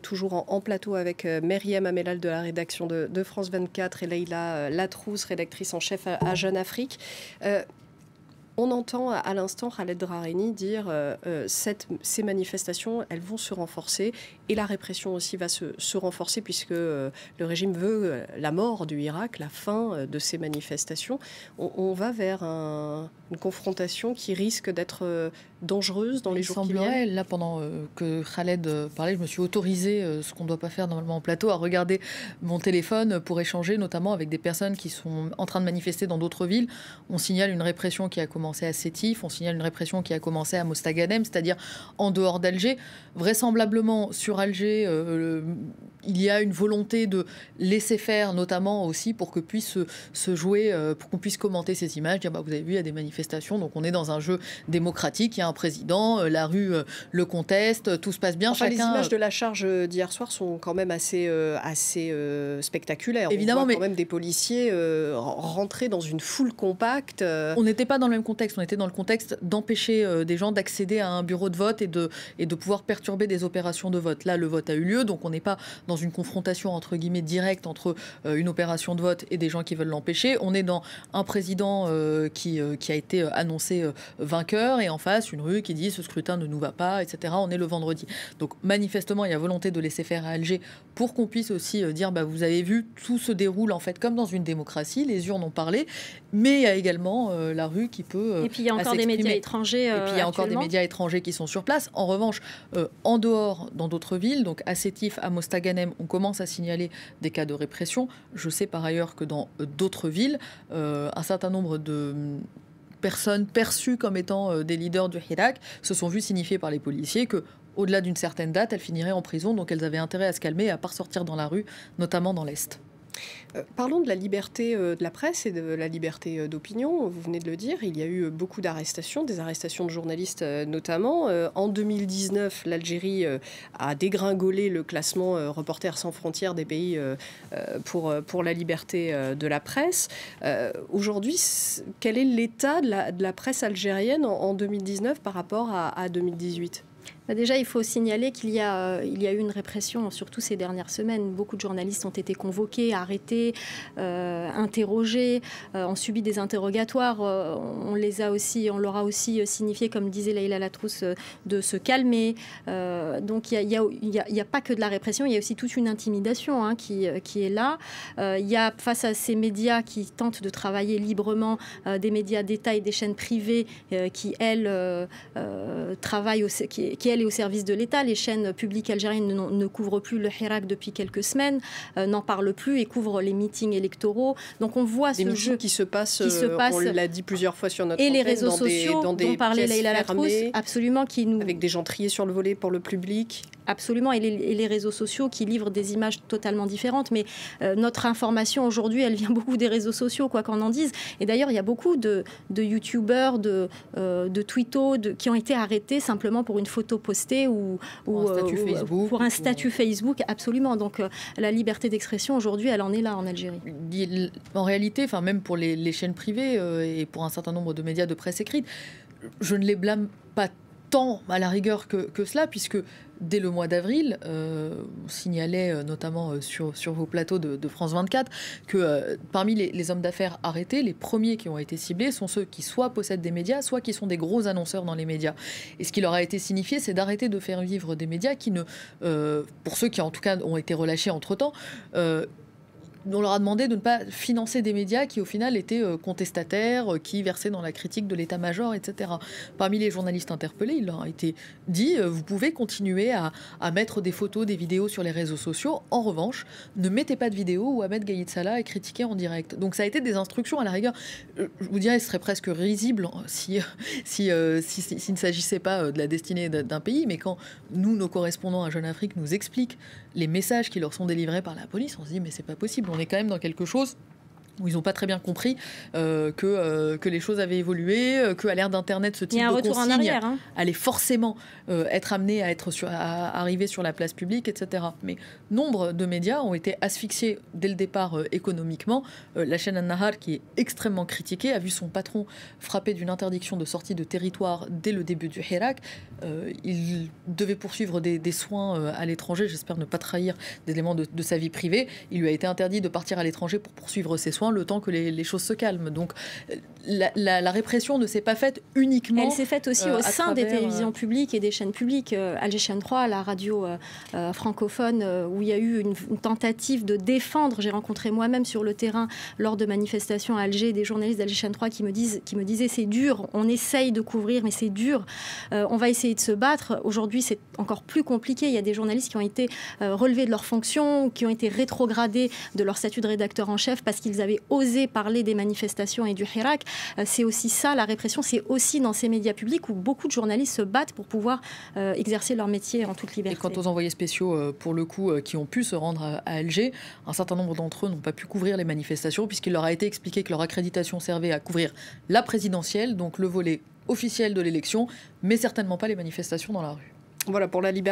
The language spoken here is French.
Toujours en plateau avec Meriem Amelal de la rédaction de France 24 et Leïla Latrousse, rédactrice en chef à Jeune Afrique. On entend à l'instant Khaled Drareni dire ces manifestations, elles vont se renforcer et la répression aussi va se renforcer puisque le régime veut la mort du Hirak, la fin de ces manifestations. On va vers une confrontation qui risque d'être dangereuse dans les jours qui viennent. Là, pendant que Khaled parlait, je me suis autorisée, ce qu'on ne doit pas faire normalement en plateau, à regarder mon téléphone pour échanger notamment avec des personnes qui sont en train de manifester dans d'autres villes. On signale une répression qui a commencé à Sétif, on signale une répression qui a commencé à Mostaganem, c'est-à-dire en dehors d'Alger. Vraisemblablement, sur Alger, il y a une volonté de laisser faire, notamment aussi pour que puisse se jouer, pour qu'on puisse commenter ces images, dire vous avez vu, il y a des manifestations, donc on est dans un jeu démocratique, il y a un président, la rue le conteste, tout se passe bien. Enfin, les images de la charge d'hier soir sont quand même assez spectaculaires. Évidemment, on voit quand même des policiers rentrer dans une foule compacte. On n'était pas dans le même contexte, on était dans le contexte d'empêcher des gens d'accéder à un bureau de vote et de pouvoir perturber des opérations de vote. Là, le vote a eu lieu, donc on n'est pas dans une confrontation entre guillemets directe entre une opération de vote et des gens qui veulent l'empêcher. On est dans un président qui a été annoncé vainqueur et en face une rue qui dit ce scrutin ne nous va pas, etc. On est le vendredi. Donc manifestement, il y a volonté de laisser faire à Alger pour qu'on puisse aussi dire vous avez vu, tout se déroule en fait comme dans une démocratie, les urnes ont parlé, mais il y a également la rue qui peut et puis il y a encore des médias étrangers et puis il y a encore des médias étrangers qui sont sur place. En revanche, en dehors, dans d'autres villes, donc à Sétif, à Mostaganem, on commence à signaler des cas de répression. Je sais par ailleurs que dans d'autres villes, un certain nombre de personnes perçues comme étant des leaders du Hirak se sont vues signifier par les policiers que au-delà d'une certaine date, elles finiraient en prison, donc elles avaient intérêt à se calmer et à ne pas ressortir dans la rue, notamment dans l'Est. Parlons de la liberté de la presse et de la liberté d'opinion. Vous venez de le dire, il y a eu beaucoup d'arrestations, des arrestations de journalistes notamment. En 2019, l'Algérie a dégringolé le classement Reporters sans frontières des pays pour la liberté de la presse. Aujourd'hui, quel est l'état de la presse algérienne en 2019 par rapport à 2018 ? Déjà, il faut signaler qu'il y a eu une répression, surtout ces dernières semaines. Beaucoup de journalistes ont été convoqués, arrêtés, interrogés, ont subi des interrogatoires. On leur a aussi signifié, comme disait Leïla Latrousse, de se calmer. Donc il n'y a pas que de la répression, il y a aussi toute une intimidation qui est là. Il y a, face à ces médias qui tentent de travailler librement, des médias d'État et des chaînes privées qui, elles, travaillent, qui elles, est au service de l'État. Les chaînes publiques algériennes ne couvrent plus le Hirak depuis quelques semaines, n'en parlent plus et couvrent les meetings électoraux. Donc on voit ce jeu qui se passe, on l'a dit plusieurs fois sur notre et antenne, les réseaux sociaux dont parlait Leïla Latrousse, absolument, qui nous avec des gens triés sur le volet pour le public. Absolument, et les réseaux sociaux qui livrent des images totalement différentes. Mais notre information aujourd'hui, elle vient beaucoup des réseaux sociaux, quoi qu'on en dise. Et d'ailleurs, il y a beaucoup de youtubeurs, de twittos qui ont été arrêtés simplement pour une photo postée ou pour un statut Facebook. Absolument. Donc la liberté d'expression aujourd'hui, elle en est là en Algérie. En réalité, même pour les chaînes privées et pour un certain nombre de médias de presse écrite, je ne les blâme pas tant à la rigueur que cela, puisque dès le mois d'avril, on signalait notamment sur vos plateaux de France 24 que parmi les hommes d'affaires arrêtés, les premiers qui ont été ciblés sont ceux qui soit possèdent des médias, soit qui sont des gros annonceurs dans les médias. Et ce qui leur a été signifié, c'est d'arrêter de faire vivre des médias qui ne, pour ceux qui en tout cas ont été relâchés entre-temps, on leur a demandé de ne pas financer des médias qui, au final, étaient contestataires, qui versaient dans la critique de l'état-major, etc. Parmi les journalistes interpellés, il leur a été dit vous pouvez continuer à mettre des photos, des vidéos sur les réseaux sociaux. En revanche, ne mettez pas de vidéos où Ahmed Gaïd Salah est critiqué en direct. Donc ça a été des instructions, à la rigueur. Je vous dirais, ce serait presque risible s'il ne s'agissait pas de la destinée d'un pays, mais quand nos correspondants à Jeune Afrique nous expliquent les messages qui leur sont délivrés par la police, on se dit mais c'est pas possible. On est quand même dans quelque chose où ils n'ont pas très bien compris que les choses avaient évolué, qu'à l'ère d'Internet, ce type de consigne allait forcément être amené à arriver sur la place publique, etc. Mais nombre de médias ont été asphyxiés dès le départ économiquement. La chaîne An-Nahar, qui est extrêmement critiquée, a vu son patron frappé d'une interdiction de sortie de territoire dès le début du Hirak. Il devait poursuivre des soins à l'étranger, j'espère ne pas trahir des éléments de sa vie privée. Il lui a été interdit de partir à l'étranger pour poursuivre ses soins le temps que les choses se calment. Donc la répression ne s'est pas faite uniquement... Elle s'est faite aussi au sein des télévisions publiques et des chaînes publiques. Alger Chaîne 3, la radio francophone, où il y a eu une tentative de défendre. J'ai rencontré moi-même sur le terrain, lors de manifestations à Alger, des journalistes d'Alger Chaîne 3 qui me disaient c'est dur, on essaye de couvrir, mais c'est dur. On va essayer de se battre. Aujourd'hui, c'est encore plus compliqué. Il y a des journalistes qui ont été relevés de leurs fonctions, qui ont été rétrogradés de leur statut de rédacteur en chef parce qu'ils avaient osé parler des manifestations et du Hirak. C'est aussi ça, la répression, c'est aussi dans ces médias publics où beaucoup de journalistes se battent pour pouvoir exercer leur métier en toute liberté. Et quant aux envoyés spéciaux, pour le coup, qui ont pu se rendre à Alger, un certain nombre d'entre eux n'ont pas pu couvrir les manifestations puisqu'il leur a été expliqué que leur accréditation servait à couvrir la présidentielle, donc le volet officiel de l'élection, mais certainement pas les manifestations dans la rue. Voilà pour la liberté.